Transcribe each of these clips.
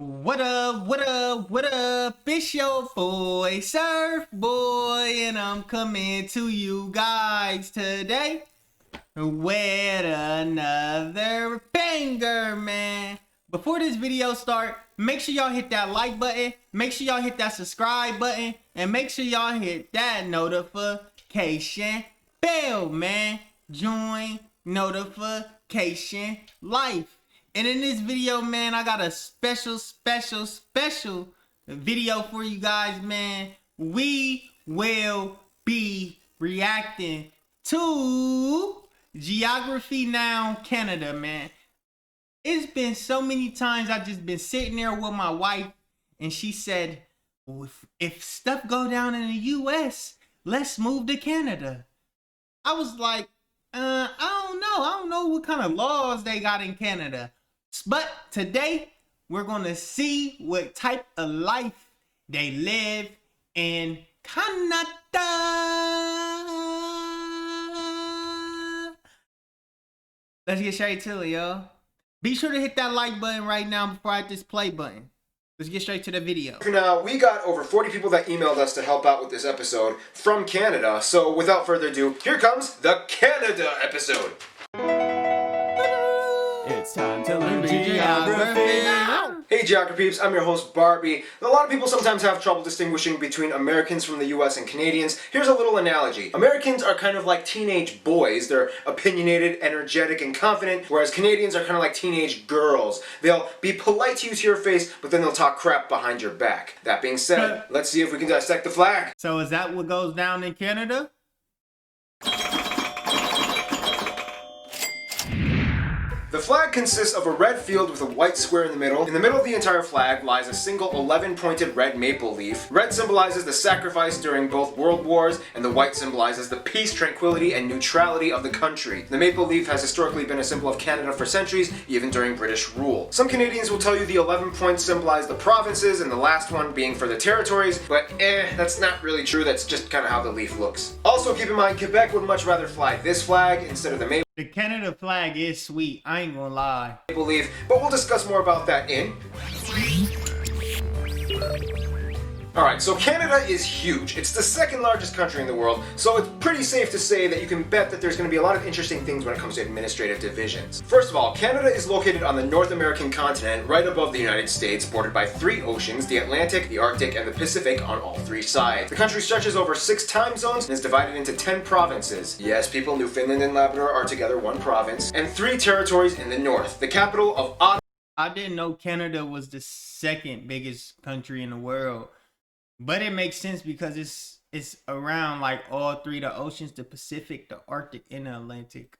What up, what up, what up? It's your boy, Surf Boy, and I'm coming to you guys today with another banger, man. Before this video start, make sure y'all hit that like button, make sure y'all hit that subscribe button, and make sure y'all hit that notification bell, man. Join notification life. And in this video, man, I got a special video for you guys, man. We will be reacting to Geography Now Canada, man. It's been so many times I've just been sitting there with my wife and she said, well, if stuff go down in the US, let's move to Canada. I was like, I don't know what kind of laws they got in Canada. But today, we're going to see what type of life they live in Canada. Let's get straight to it, y'all. Be sure to hit that like button right now before I hit this play button. Let's get straight to the video. For now, we got over 40 people that emailed us to help out with this episode from Canada. So without further ado, here comes the Canada episode. It's time to learn geography now. Hey Geography peeps, I'm your host Barbie. A lot of people sometimes have trouble distinguishing between Americans from the US and Canadians. Here's a little analogy. Americans are kind of like teenage boys. They're opinionated, energetic, and confident, whereas Canadians are kind of like teenage girls. They'll be polite to you to your face, but then they'll talk crap behind your back. That being said, let's see if we can dissect the flag. So is that what goes down in Canada? The flag consists of a red field with a white square in the middle. In the middle of the entire flag lies a single 11-pointed red maple leaf. Red symbolizes the sacrifice during both world wars, and the white symbolizes the peace, tranquility, and neutrality of the country. The maple leaf has historically been a symbol of Canada for centuries, even during British rule. Some Canadians will tell you the 11 points symbolize the provinces, and the last one being for the territories, but that's not really true. That's just kind of how the leaf looks. Also keep in mind, Quebec would much rather fly this flag instead of the maple. The Canada flag is sweet, I ain't gonna lie. Leaf, but we'll discuss more about that in... Alright, so Canada is huge. It's the second largest country in the world, so it's pretty safe to say that you can bet that there's going to be a lot of interesting things when it comes to administrative divisions. First of all, Canada is located on the North American continent, right above the United States, bordered by 3 oceans, the Atlantic, the Arctic, and the Pacific on all 3 sides. The country stretches over 6 time zones and is divided into 10 provinces. Yes, people, Newfoundland and Labrador are together one province, and 3 territories in the north. The capital of Ottawa. I didn't know Canada was the second biggest country in the world. But it makes sense because it's around like all 3 of the oceans, the Pacific, the Arctic, and the Atlantic.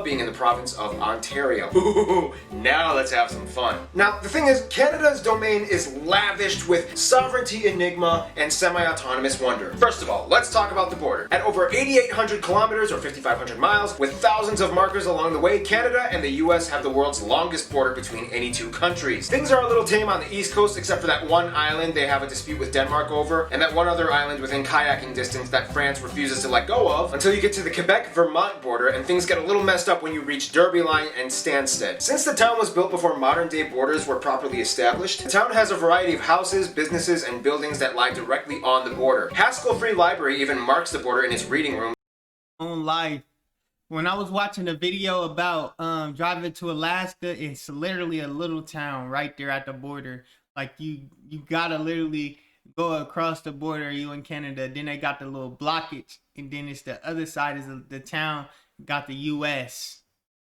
Being in the province of Ontario. Ooh, now let's have some fun. Now, the thing is, Canada's domain is lavished with sovereignty enigma and semi-autonomous wonder. First of all, let's talk about the border. At over 8,800 kilometers or 5,500 miles, with thousands of markers along the way, Canada and the US have the world's longest border between any 2 countries. Things are a little tame on the east coast, except for that one island they have a dispute with Denmark over, and that one other island within kayaking distance that France refuses to let go of, until you get to the Quebec-Vermont border, and things get a little messed up when you reach Derby Line and Stansted. Since the town was built before modern-day borders were properly established, the town has a variety of houses, businesses, and buildings that lie directly on the border. Haskell Free Library even marks the border in its reading room. On life, when I was watching a video about driving to Alaska, it's literally a little town right there at the border. Like you gotta literally go across the border, you in Canada, then they got the little blockage, and then it's the other side is the town got the US.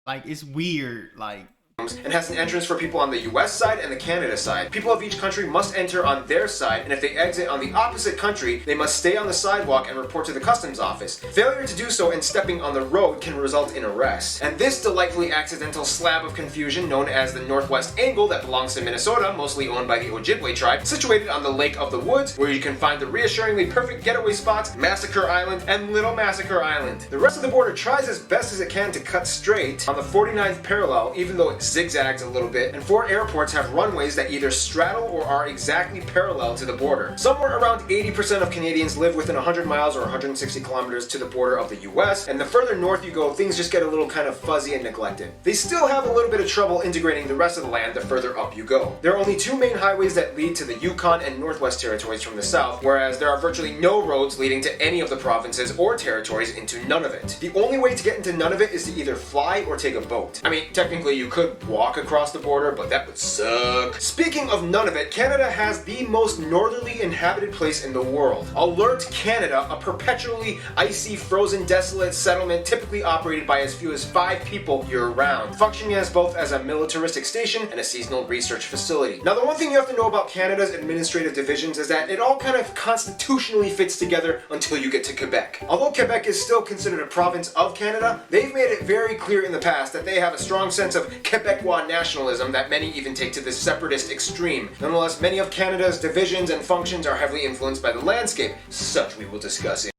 Like, it's weird, like. And has an entrance for people on the US side and the Canada side. People of each country must enter on their side, and if they exit on the opposite country, they must stay on the sidewalk and report to the customs office. Failure to do so and stepping on the road can result in arrest. And this delightfully accidental slab of confusion, known as the Northwest Angle, that belongs to Minnesota, mostly owned by the Ojibwe tribe, situated on the Lake of the Woods, where you can find the reassuringly perfect getaway spots, Massacre Island, and Little Massacre Island. The rest of the border tries as best as it can to cut straight on the 49th parallel, even though it zigzags a little bit, and 4 airports have runways that either straddle or are exactly parallel to the border. Somewhere around 80% of Canadians live within 100 miles or 160 kilometers to the border of the US, and the further north you go, things just get a little kind of fuzzy and neglected. They still have a little bit of trouble integrating the rest of the land the further up you go. There are only 2 main highways that lead to the Yukon and Northwest Territories from the south, whereas there are virtually no roads leading to any of the provinces or territories into Nunavut. The only way to get into Nunavut is to either fly or take a boat. I mean, technically you could walk across the border, but that would suck. Speaking of Nunavut, Canada has the most northerly inhabited place in the world. Alert Canada, a perpetually icy, frozen, desolate settlement typically operated by as few as 5 people year-round, functioning as both as a militaristic station and a seasonal research facility. Now, the one thing you have to know about Canada's administrative divisions is that it all kind of constitutionally fits together until you get to Quebec. Although Quebec is still considered a province of Canada, they've made it very clear in the past that they have a strong sense of Quebecois nationalism that many even take to the separatist extreme. Nonetheless, many of Canada's divisions and functions are heavily influenced by the landscape, such we will discuss in.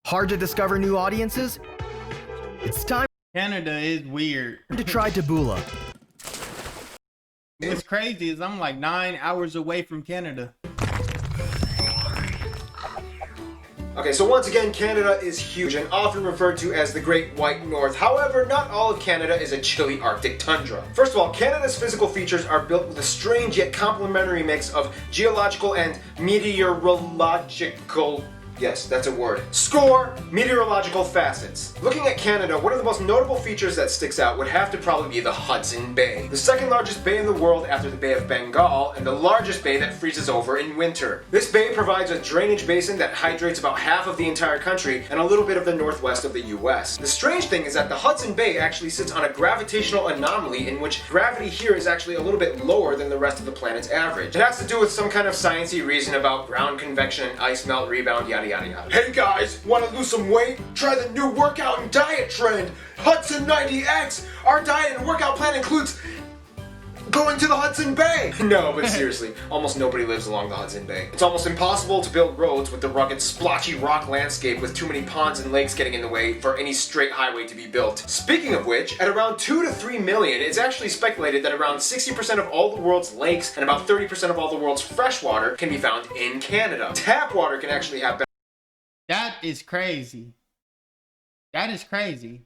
Hard to discover new audiences? It's time Canada is weird. to try Taboola. What's crazy is I'm like 9 hours away from Canada. Okay, so once again, Canada is huge and often referred to as the Great White North. However, not all of Canada is a chilly Arctic tundra. First of all, Canada's physical features are built with a strange yet complementary mix of geological and meteorological, yes, that's a word, meteorological facets. Looking at Canada, one of the most notable features that sticks out would have to probably be the Hudson Bay, the second largest bay in the world after the Bay of Bengal, and the largest bay that freezes over in winter. This bay provides a drainage basin that hydrates about half of the entire country and a little bit of the northwest of the US. The strange thing is that the Hudson Bay actually sits on a gravitational anomaly in which gravity here is actually a little bit lower than the rest of the planet's average. It has to do with some kind of sciencey reason about ground convection and ice melt rebound, yada yada yada. Hey guys, want to lose some weight? Try the new workout and diet trend, Hudson 90X. Our diet and workout plan includes going to the Hudson Bay. No, but seriously, almost nobody lives along the Hudson Bay. It's almost impossible to build roads with the rugged, splotchy rock landscape with too many ponds and lakes getting in the way for any straight highway to be built. Speaking of which, at around 2 to 3 million, it's actually speculated that around 60% of all the world's lakes and about 30% of all the world's fresh water can be found in Canada. Tap water can actually have better. That is crazy. That is crazy.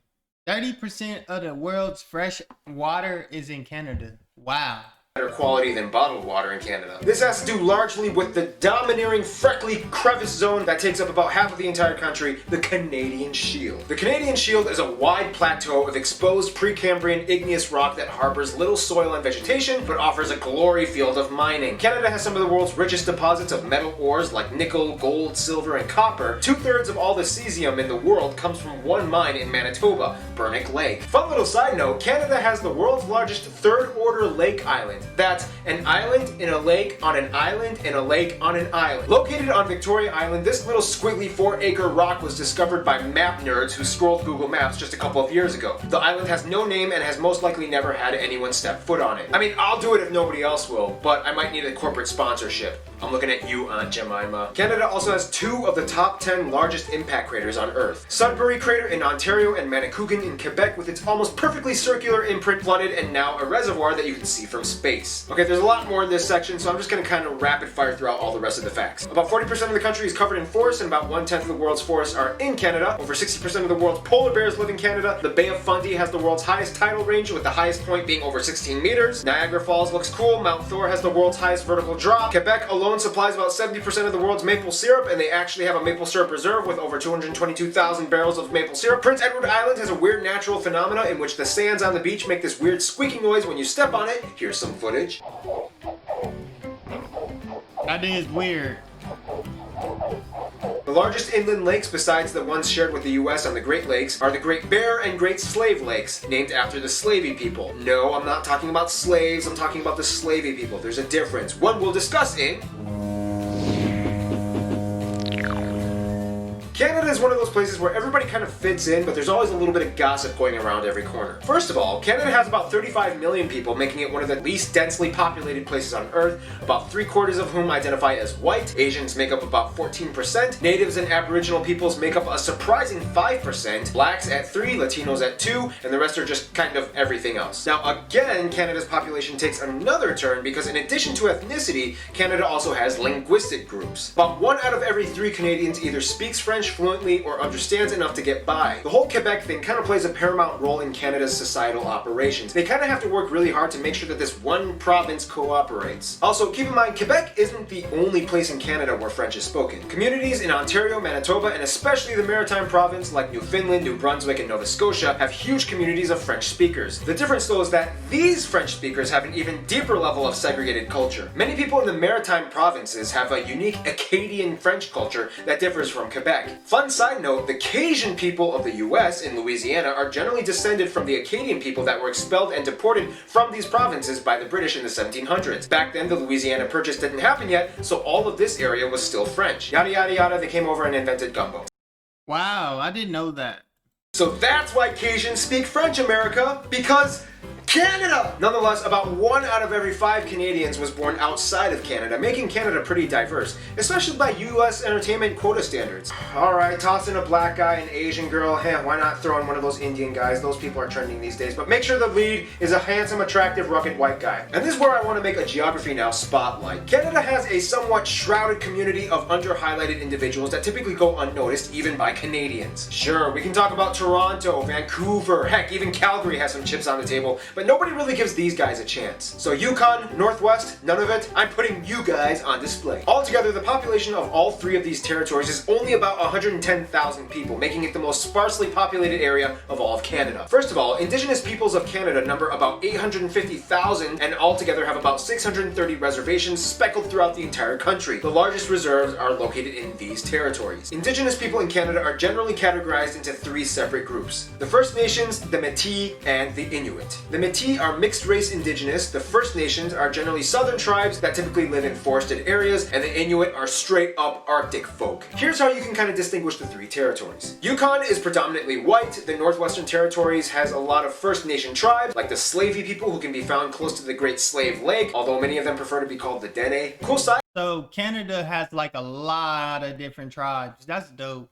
30% of the world's fresh water is in Canada. Wow. Better quality than bottled water in Canada. This has to do largely with the domineering freckly crevice zone that takes up about half of the entire country, the Canadian Shield. The Canadian Shield is a wide plateau of exposed Precambrian igneous rock that harbors little soil and vegetation, but offers a glory field of mining. Canada has some of the world's richest deposits of metal ores like nickel, gold, silver, and copper. 2/3 of all the cesium in the world comes from one mine in Manitoba, Burnick Lake. Fun little side note, Canada has the world's largest third-order lake island. That's an island in a lake on an island in a lake on an island. Located on Victoria Island, this little squiggly 4-acre rock was discovered by map nerds who scrolled Google Maps just a couple of years ago. The island has no name and has most likely never had anyone step foot on it. I mean, I'll do it if nobody else will, but I might need a corporate sponsorship. I'm looking at you, Aunt Jemima. Canada also has 2 of the top 10 largest impact craters on Earth. Sudbury Crater in Ontario and Manicouagan in Quebec with its almost perfectly circular imprint flooded and now a reservoir that you can see from space. Okay, there's a lot more in this section, so I'm just gonna kind of rapid fire throughout all the rest of the facts. About 40% of the country is covered in forests and about 1/10 of the world's forests are in Canada. Over 60% of the world's polar bears live in Canada. The Bay of Fundy has the world's highest tidal range with the highest point being over 16 meters. Niagara Falls looks cool. Mount Thor has the world's highest vertical drop. Quebec alone supplies about 70% of the world's maple syrup, and they actually have a maple syrup reserve with over 222,000 barrels of maple syrup. Prince Edward Island has a weird natural phenomena in which the sands on the beach make this weird squeaking noise when you step on it. Here's some footage. That is weird. The largest inland lakes besides the ones shared with the US on the Great Lakes are the Great Bear and Great Slave Lakes, named after the slavey people. No, I'm not talking about slaves, I'm talking about the slavey people. There's a difference. One we'll discuss in Canada is one of those places where everybody kind of fits in, but there's always a little bit of gossip going around every corner. First of all, Canada has about 35 million people, making it one of the least densely populated places on Earth, about 3/4 of whom identify as white. Asians make up about 14%, natives and aboriginal peoples make up a surprising 5%, blacks at 3%, Latinos at 2%, and the rest are just kind of everything else. Now again, Canada's population takes another turn because in addition to ethnicity, Canada also has linguistic groups. About 1 out of every 3 Canadians either speaks French fluently or understands enough to get by. The whole Quebec thing kind of plays a paramount role in Canada's societal operations. They kind of have to work really hard to make sure that this one province cooperates. Also, keep in mind, Quebec isn't the only place in Canada where French is spoken. Communities in Ontario, Manitoba, and especially the Maritime Province like Newfoundland, New Brunswick, and Nova Scotia have huge communities of French speakers. The difference though is that these French speakers have an even deeper level of segregated culture. Many people in the Maritime Provinces have a unique Acadian French culture that differs from Quebec. Fun side note, the Cajun people of the US in Louisiana are generally descended from the Acadian people that were expelled and deported from these provinces by the British in the 1700s. Back then, the Louisiana Purchase didn't happen yet, so all of this area was still French. Yada yada yada, they came over and invented gumbo. Wow, I didn't know that. So that's why Cajuns speak French, America, because Canada! Nonetheless, about 1 out of every 5 Canadians was born outside of Canada, making Canada pretty diverse, especially by US entertainment quota standards. Alright, toss in a black guy, an Asian girl, why not throw in one of those Indian guys? Those people are trending these days, but make sure the lead is a handsome, attractive, rugged white guy. And this is where I want to make a Geography Now spotlight. Canada has a somewhat shrouded community of under-highlighted individuals that typically go unnoticed, even by Canadians. Sure, we can talk about Toronto, Vancouver, heck, even Calgary has some chips on the table, but nobody really gives these guys a chance. So Yukon, Northwest, none of it, I'm putting you guys on display. Altogether, the population of all 3 of these territories is only about 110,000 people, making it the most sparsely populated area of all of Canada. First of all, Indigenous peoples of Canada number about 850,000 and altogether have about 630 reservations speckled throughout the entire country. The largest reserves are located in these territories. Indigenous people in Canada are generally categorized into 3 separate groups: the First Nations, the Métis, and the Inuit. The Métis are mixed-race indigenous, the First Nations are generally southern tribes that typically live in forested areas, and the Inuit are straight-up Arctic folk. Here's how you can kind of distinguish the 3 territories. Yukon is predominantly white, the Northwestern Territories has a lot of First Nation tribes, like the Slavey people who can be found close to the Great Slave Lake, although many of them prefer to be called the Dene. Cool side So Canada has like a lot of different tribes. That's dope.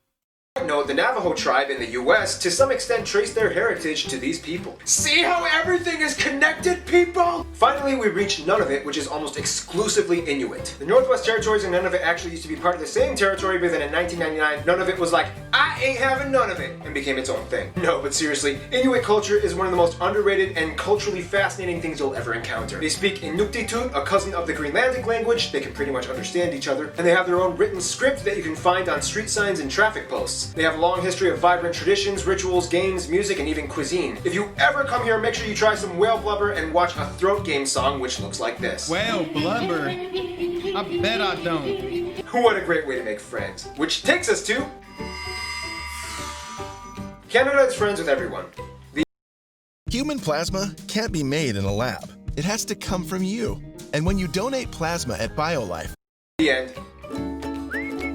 note, the Navajo tribe in the US to some extent trace their heritage to these people. See how everything is connected, people? Finally, we reach Nunavut, which is almost exclusively Inuit. The Northwest Territories and Nunavut actually used to be part of the same territory, but then in 1999, Nunavut was like, I ain't having none of it, and became its own thing. No, but seriously, Inuit culture is one of the most underrated and culturally fascinating things you'll ever encounter. They speak Inuktitut, a cousin of the Greenlandic language. They can pretty much understand each other, and they have their own written script that you can find on street signs and traffic posts. They have a long history of vibrant traditions, rituals, games, music, and even cuisine. If you ever come here, make sure you try some whale blubber and watch a throat game song which looks like this. Whale blubber? I bet I don't. What a great way to make friends. Which takes us to... Canada is friends with everyone. Human plasma can't be made in a lab. It has to come from you. And when you donate plasma at BioLife, The end.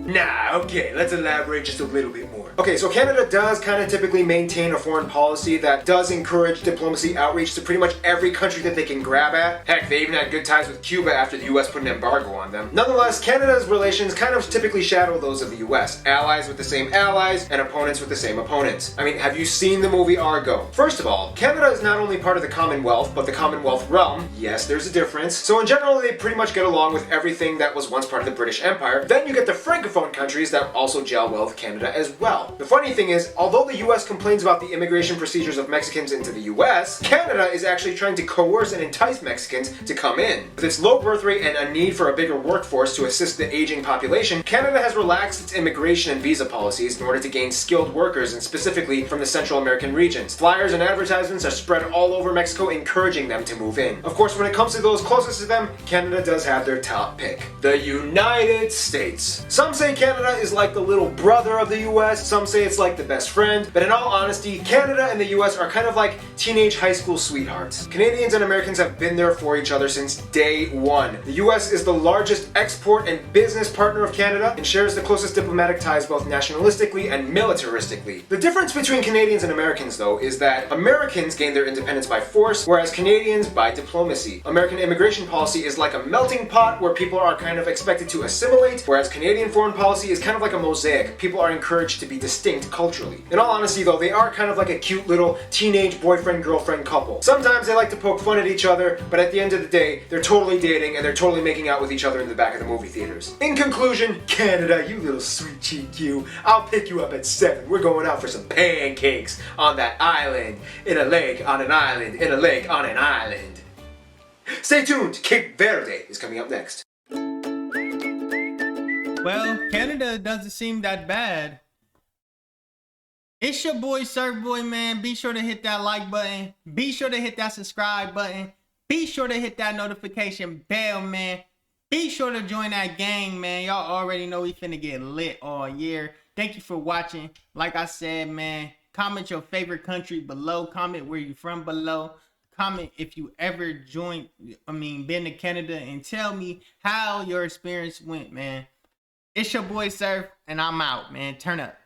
Nah, okay, let's elaborate just a little bit more. Okay, so Canada does kind of typically maintain a foreign policy that does encourage diplomacy outreach to pretty much every country that they can grab at. Heck, they even had good ties with Cuba after the US put an embargo on them. Nonetheless, Canada's relations kind of typically shadow those of the US. Allies with the same allies, and opponents with the same opponents. I mean, have you seen the movie Argo? First of all, Canada is not only part of the Commonwealth, but the Commonwealth realm. Yes, there's a difference. So in general, they pretty much get along with everything that was once part of the British Empire. Then you get the Francophone countries that also gel well with Canada as well. The funny thing is, although the US complains about the immigration procedures of Mexicans into the US, Canada is actually trying to coerce and entice Mexicans to come in. With its low birth rate and a need for a bigger workforce to assist the aging population, Canada has relaxed its immigration and visa policies in order to gain skilled workers, and specifically from the Central American regions. Flyers and advertisements are spread all over Mexico encouraging them to move in. Of course, when it comes to those closest to them, Canada does have their top pick: the United States. Some say Canada is like the little brother of the US, some say it's like the best friend, but in all honesty, Canada and the US are kind of like teenage high school sweethearts. Canadians and Americans have been there for each other since day one. The US is the largest export and business partner of Canada and shares the closest diplomatic ties both nationalistically and militaristically. The difference between Canadians and Americans, though, is that Americans gained their independence by force, whereas Canadians by diplomacy. American immigration policy is like a melting pot where people are kind of expected to assimilate, whereas Canadian foreign policy is kind of like a mosaic. People are encouraged to be distinct culturally. In all honesty, though, they are kind of like a cute little teenage boyfriend-girlfriend couple. Sometimes they like to poke fun at each other, but at the end of the day, they're totally dating and they're totally making out with each other in the back of the movie theaters. In conclusion, Canada, you little sweet cheek you, I'll pick you up at 7. We're going out for some pancakes on that island, in a lake, on an island, in a lake, on an island. Stay tuned, Cape Verde is coming up next. Well, Canada doesn't seem that bad. It's your boy Surfboy, man. Be sure to hit that like button. Be sure to hit that subscribe button. Be sure to hit that notification bell, man. Be sure to join that gang, man. Y'all already know we finna get lit all year. Thank you for watching. Like I said, man, comment your favorite country below. Comment where you from below. Comment if you ever been to Canada, and tell me how your experience went, man. It's your boy Surf, and I'm out, man. Turn up.